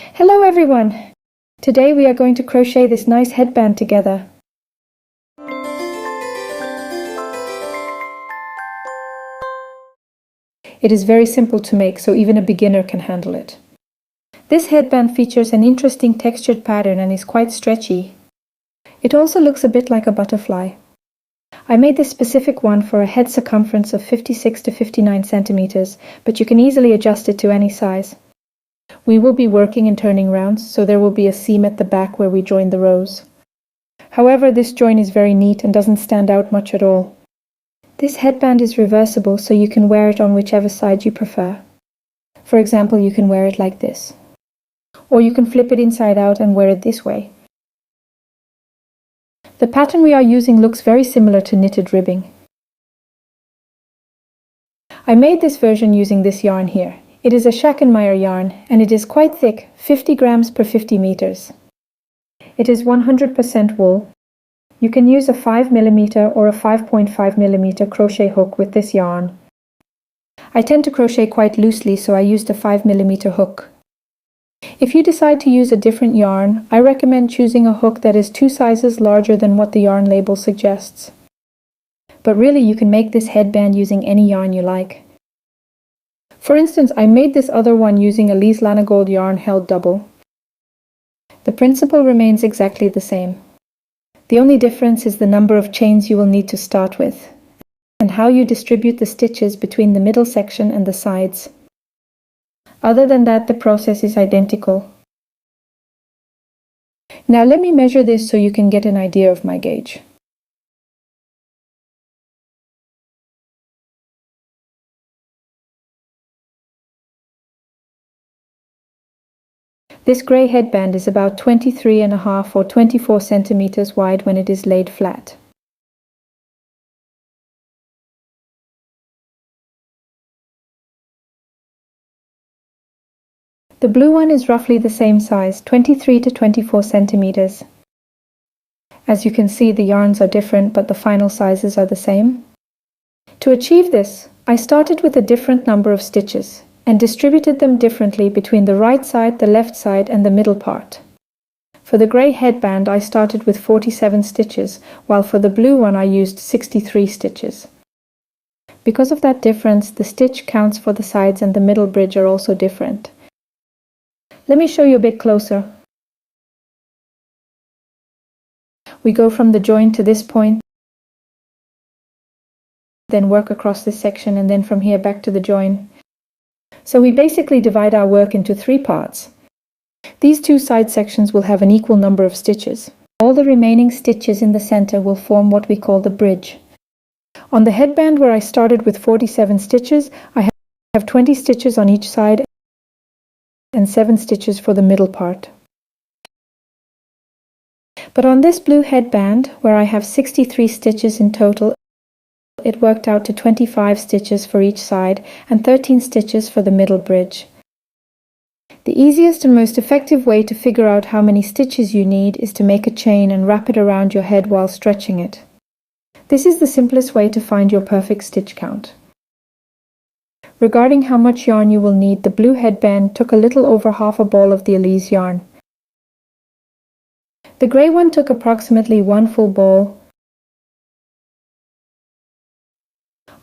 Hello everyone! Today we are going to crochet this nice headband together. It is very simple to make, so even a beginner can handle it. This headband features an interesting textured pattern and is quite stretchy. It also looks a bit like a butterfly. I made this specific one for a head circumference of 56 to 59 centimeters, but you can easily adjust it to any size. We will be working in turning rounds, so there will be a seam at the back where we join the rows. However, this join is very neat and doesn't stand out much at all. This headband is reversible, so you can wear it on whichever side you prefer. For example, you can wear it like this. Or you can flip it inside out and wear it this way. The pattern we are using looks very similar to knitted ribbing. I made this version using this yarn here. It is a Schachenmayr yarn and it is quite thick, 50 grams per 50 meters. It is 100% wool. You can use a 5mm or a 5.5mm crochet hook with this yarn. I tend to crochet quite loosely, so I used a 5mm hook. If you decide to use a different yarn, I recommend choosing a hook that is 2 sizes larger than what the yarn label suggests. But really, you can make this headband using any yarn you like. For instance, I made this other one using a Lise Lanagold yarn held double. The principle remains exactly the same. The only difference is the number of chains you will need to start with, and how you distribute the stitches between the middle section and the sides. Other than that, the process is identical. Now let me measure this so you can get an idea of my gauge. This grey headband is about 23.5 or 24 centimeters wide when it is laid flat. The blue one is roughly the same size, 23 to 24 centimeters. As you can see, the yarns are different, but the final sizes are the same. To achieve this, I started with a different number of stitches and distributed them differently between the right side, the left side, and the middle part. For the grey headband, I started with 47 stitches, while for the blue one I used 63 stitches. Because of that difference, the stitch counts for the sides and the middle bridge are also different. Let me show you a bit closer. We go from the join to this point, then work across this section, and then from here back to the join. So we basically divide our work into 3 parts. These 2 side sections will have an equal number of stitches. All the remaining stitches in the center will form what we call the bridge. On the headband, where I started with 47 stitches, I have 20 stitches on each side and 7 stitches for the middle part. But on this blue headband, where I have 63 stitches in total, it worked out to 25 stitches for each side and 13 stitches for the middle bridge. The easiest and most effective way to figure out how many stitches you need is to make a chain and wrap it around your head while stretching it. This is the simplest way to find your perfect stitch count. Regarding how much yarn you will need, the blue headband took a little over half a ball of the Elise yarn. The grey one took approximately 1 full ball.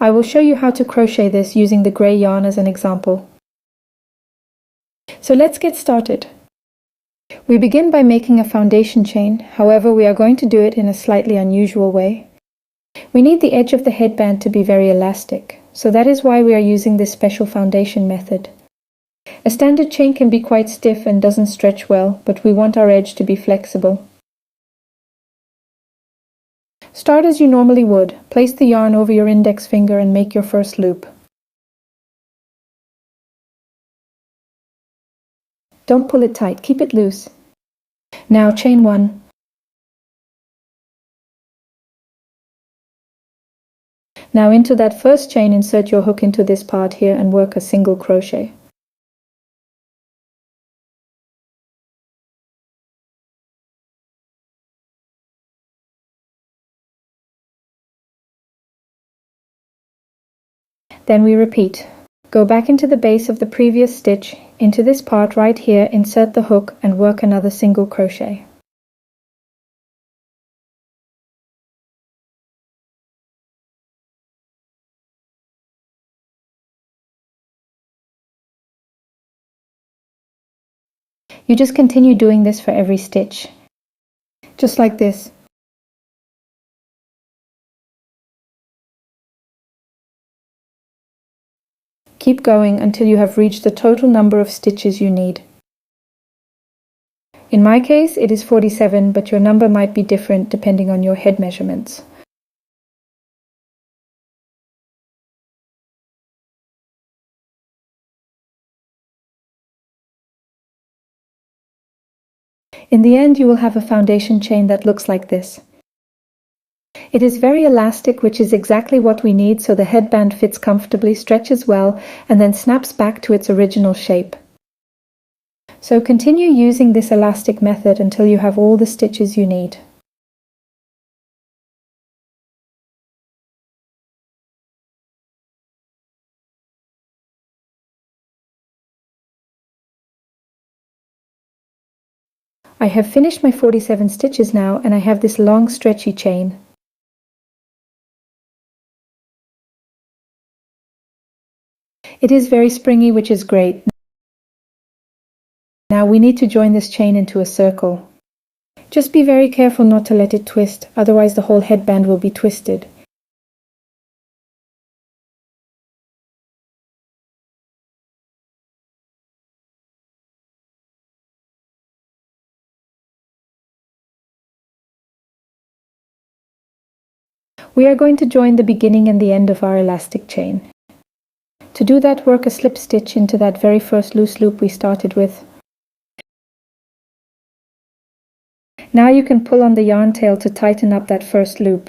I will show you how to crochet this using the grey yarn as an example. So let's get started. We begin by making a foundation chain, however we are going to do it in a slightly unusual way. We need the edge of the headband to be very elastic, so that is why we are using this special foundation method. A standard chain can be quite stiff and doesn't stretch well, but we want our edge to be flexible. Start as you normally would. Place the yarn over your index finger and make your first loop. Don't pull it tight, keep it loose. Now chain 1. Now into that first chain, insert your hook into this part here and work a single crochet. Then we repeat. Go back into the base of the previous stitch, Into this part right here, insert the hook and work another single crochet. You just continue doing this for every stitch, just like this. Keep going until you have reached the total number of stitches you need. In my case, it is 47, but your number might be different depending on your head measurements. In the end, you will have a foundation chain that looks like this. It is very elastic, which is exactly what we need so the headband fits comfortably, stretches well, and then snaps back to its original shape. So continue using this elastic method until you have all the stitches you need. I have finished my 47 stitches now, and I have this long stretchy chain. It is very springy, which is great. Now we need to join this chain into a circle. Just be very careful not to let it twist, otherwise the whole headband will be twisted. We are going to join the beginning and the end of our elastic chain. To do that, work a slip stitch into that very first loose loop we started with. Now you can pull on the yarn tail to tighten up that first loop.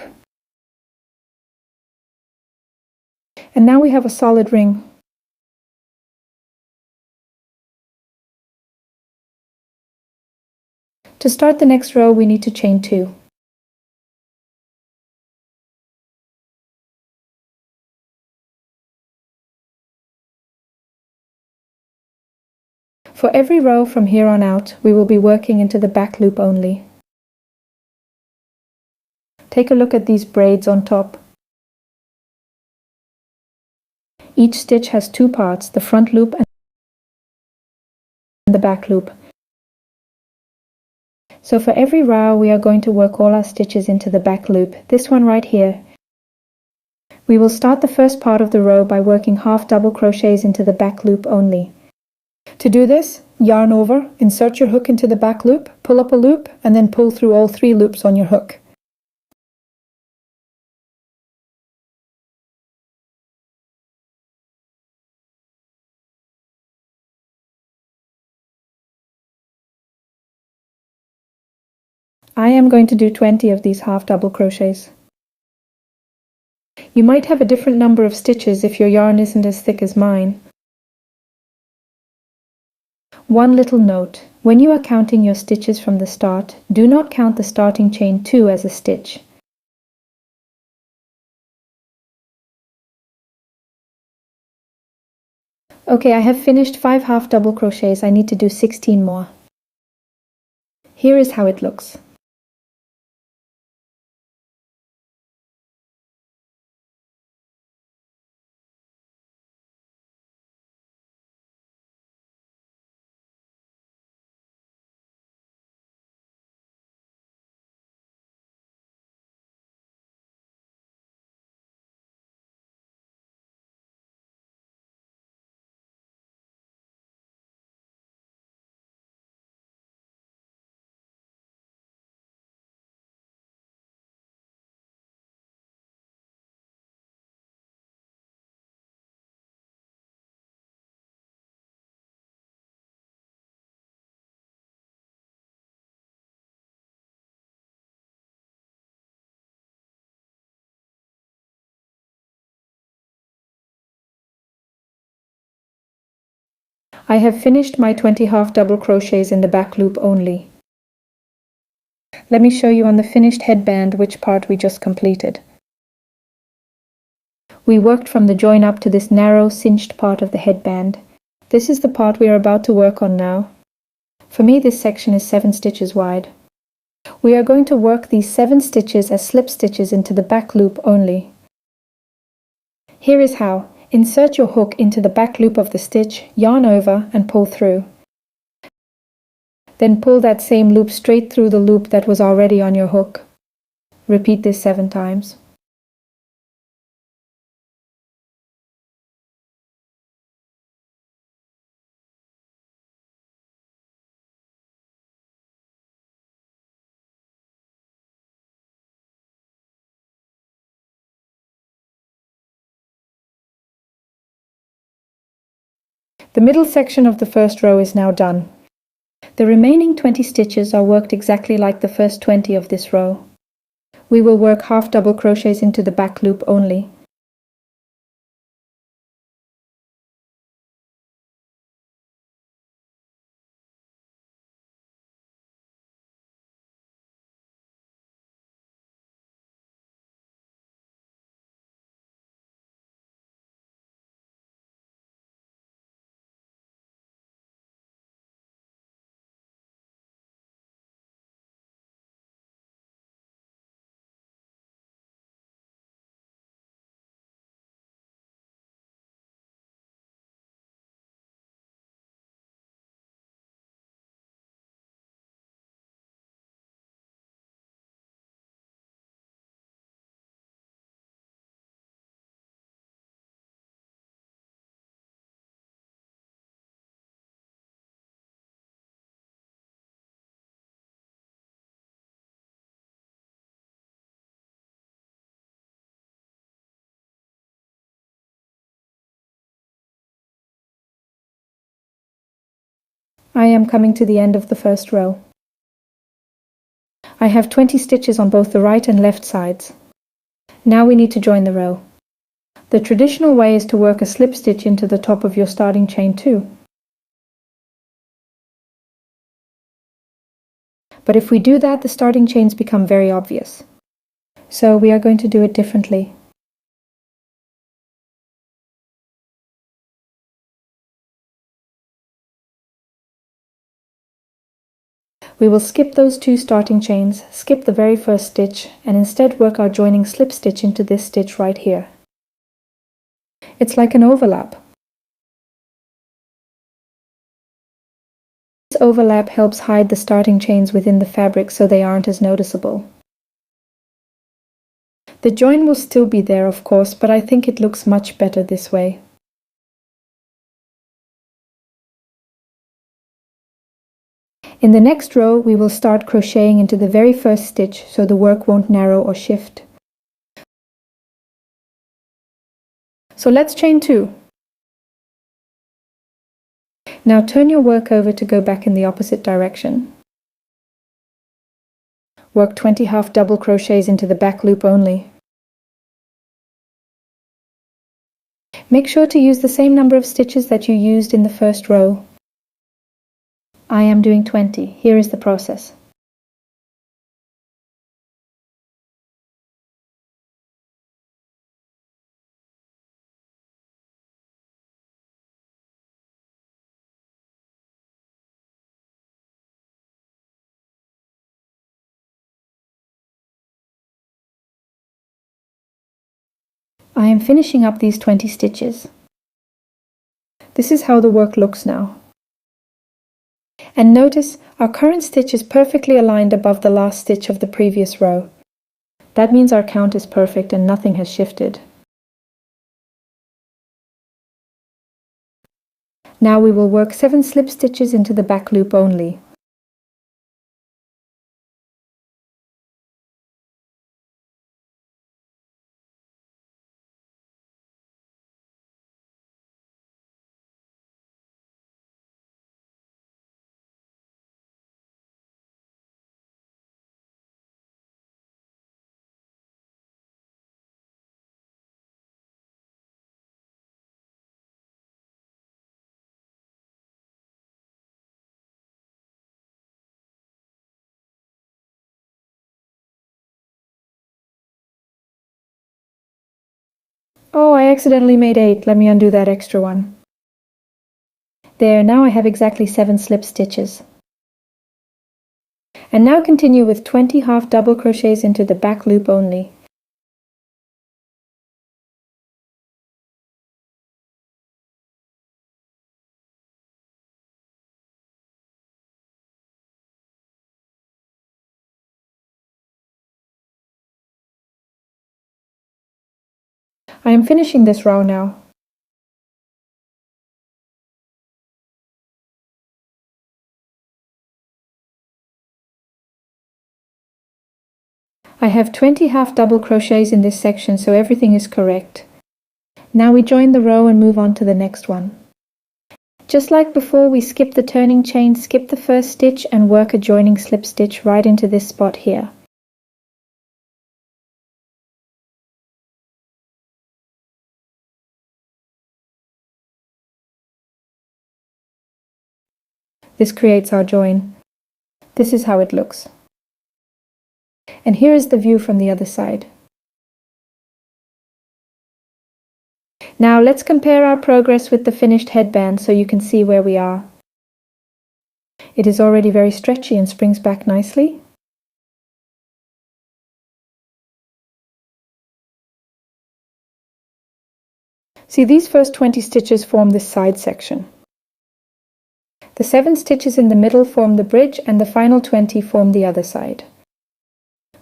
And now we have a solid ring. To start the next row, we need to chain 2. For every row from here on out, we will be working into the back loop only. Take a look at these braids on top. Each stitch has 2 parts, the front loop and the back loop. So for every row, we are going to work all our stitches into the back loop, this one right here. We will start the first part of the row by working half double crochets into the back loop only. To do this, yarn over, insert your hook into the back loop, pull up a loop, and then pull through all 3 loops on your hook. I am going to do 20 of these half double crochets. You might have a different number of stitches if your yarn isn't as thick as mine. One little note, when you are counting your stitches from the start, do not count the starting chain 2 as a stitch. Okay, I have finished 5 half double crochets. I need to do 16 more. Here is how it looks. I have finished my 20 half double crochets in the back loop only. Let me show you on the finished headband which part we just completed. We worked from the join up to this narrow cinched part of the headband. This is the part we are about to work on now. For me, this section is 7 stitches wide. We are going to work these 7 stitches as slip stitches into the back loop only. Here is how. Insert your hook into the back loop of the stitch, yarn over and pull through. Then pull that same loop straight through the loop that was already on your hook. Repeat this 7 times. The middle section of the first row is now done. The remaining 20 stitches are worked exactly like the first 20 of this row. We will work half double crochets into the back loop only. I am coming to the end of the first row. I have 20 stitches on both the right and left sides. Now we need to join the row. The traditional way is to work a slip stitch into the top of your starting chain too. But if we do that, the starting chains become very obvious. So we are going to do it differently. We will skip those 2 starting chains, skip the very first stitch, and instead work our joining slip stitch into this stitch right here. It's like an overlap. This overlap helps hide the starting chains within the fabric so they aren't as noticeable. The join will still be there, of course, but I think it looks much better this way. In the next row, we will start crocheting into the very first stitch so the work won't narrow or shift. So let's chain 2. Now turn your work over to go back in the opposite direction. Work 20 half double crochets into the back loop only. Make sure to use the same number of stitches that you used in the first row. I am doing 20. Here is the process. I am finishing up these 20 stitches. This is how the work looks now. And notice our current stitch is perfectly aligned above the last stitch of the previous row. That means our count is perfect and nothing has shifted. Now we will work 7 slip stitches into the back loop only. Oh, I accidentally made 8. Let me undo that extra one. There, now I have exactly 7 slip stitches. And now continue with 20 half double crochets into the back loop only. I am finishing this row now. I have 20 half double crochets in this section, so everything is correct. Now we join the row and move on to the next one. Just like before, we skip the turning chain, skip the first stitch and work a joining slip stitch right into this spot here. This creates our join. This is how it looks. And here is the view from the other side. Now let's compare our progress with the finished headband so you can see where we are. It is already very stretchy and springs back nicely. See, these first 20 stitches form this side section. The 7 stitches in the middle form the bridge and the final 20 form the other side.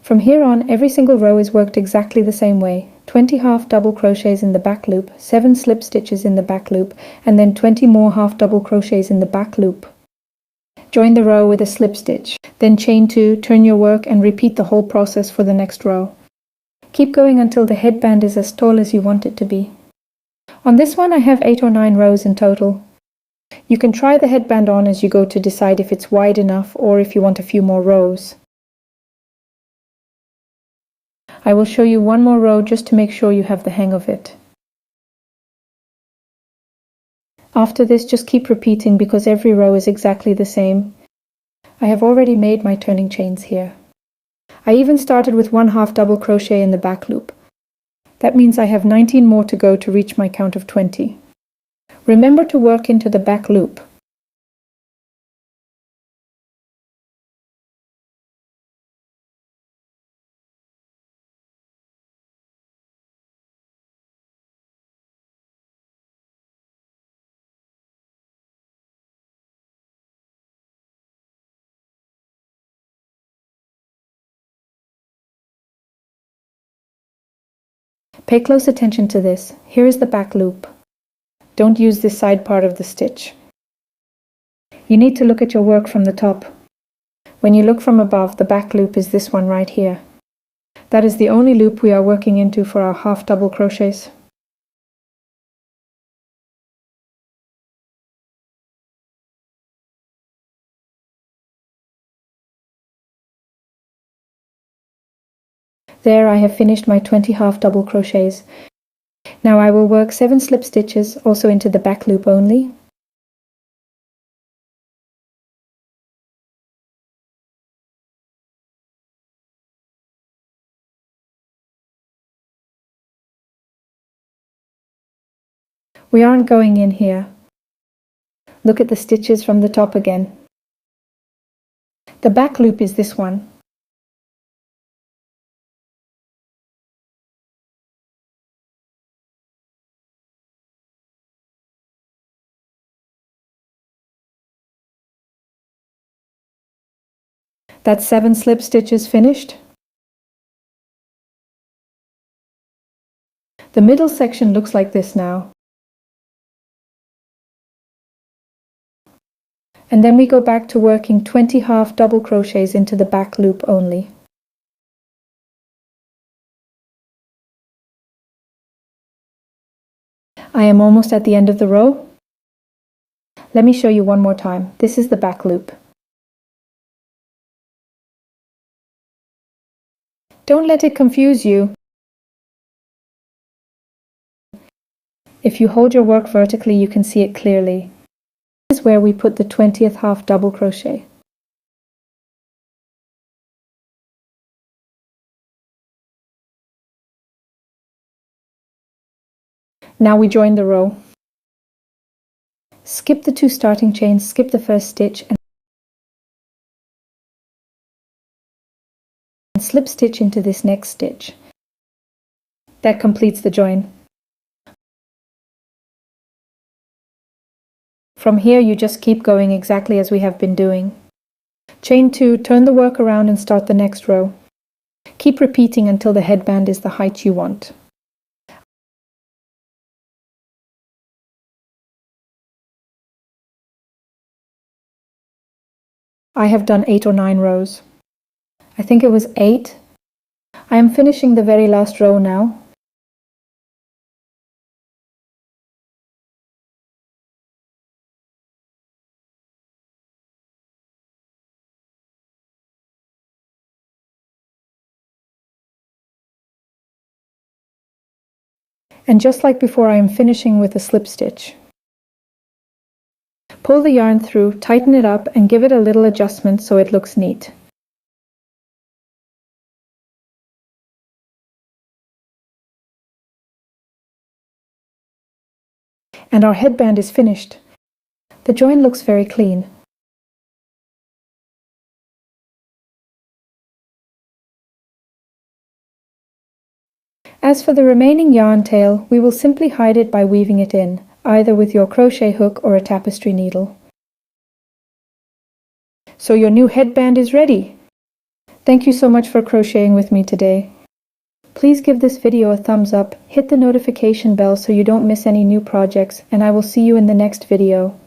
From here on, every single row is worked exactly the same way. 20 half double crochets in the back loop, 7 slip stitches in the back loop, and then 20 more half double crochets in the back loop. Join the row with a slip stitch, then chain 2, turn your work and repeat the whole process for the next row. Keep going until the headband is as tall as you want it to be. On this one I have 8 or 9 rows in total. You can try the headband on as you go to decide if it's wide enough or if you want a few more rows. I will show you one more row just to make sure you have the hang of it. After this, just keep repeating because every row is exactly the same. I have already made my turning chains here. I even started with 1 half double crochet in the back loop. That means I have 19 more to go to reach my count of 20. Remember to work into the back loop. Pay close attention to this. Here is the back loop. Don't use this side part of the stitch. You need to look at your work from the top. When you look from above, the back loop is this one right here. That is the only loop we are working into for our half double crochets. There, I have finished my 20 half double crochets. Now I will work 7 slip stitches also into the back loop only. We aren't going in here. Look at the stitches from the top again. The back loop is this one. That's 7 slip stitches finished. The middle section looks like this now. And then we go back to working 20 half double crochets into the back loop only. I am almost at the end of the row. Let me show you one more time. This is the back loop. Don't let it confuse you. If you hold your work vertically, you can see it clearly. This is where we put the 20th half double crochet. Now we join the row. skip the 2 starting chains, skip the first stitch, and slip stitch into this next stitch. That completes the join. From here you just keep going exactly as we have been doing. Chain 2, turn the work around and start the next row. Keep repeating until the headband is the height you want. I have done 8 or 9 rows. I think it was 8. I am finishing the very last row now. And just like before, I am finishing with a slip stitch. Pull the yarn through, tighten it up, and give it a little adjustment so it looks neat. And our headband is finished. The join looks very clean. As for the remaining yarn tail, we will simply hide it by weaving it in, either with your crochet hook or a tapestry needle. So your new headband is ready! Thank you so much for crocheting with me today. Please give this video a thumbs up, hit the notification bell so you don't miss any new projects, and I will see you in the next video.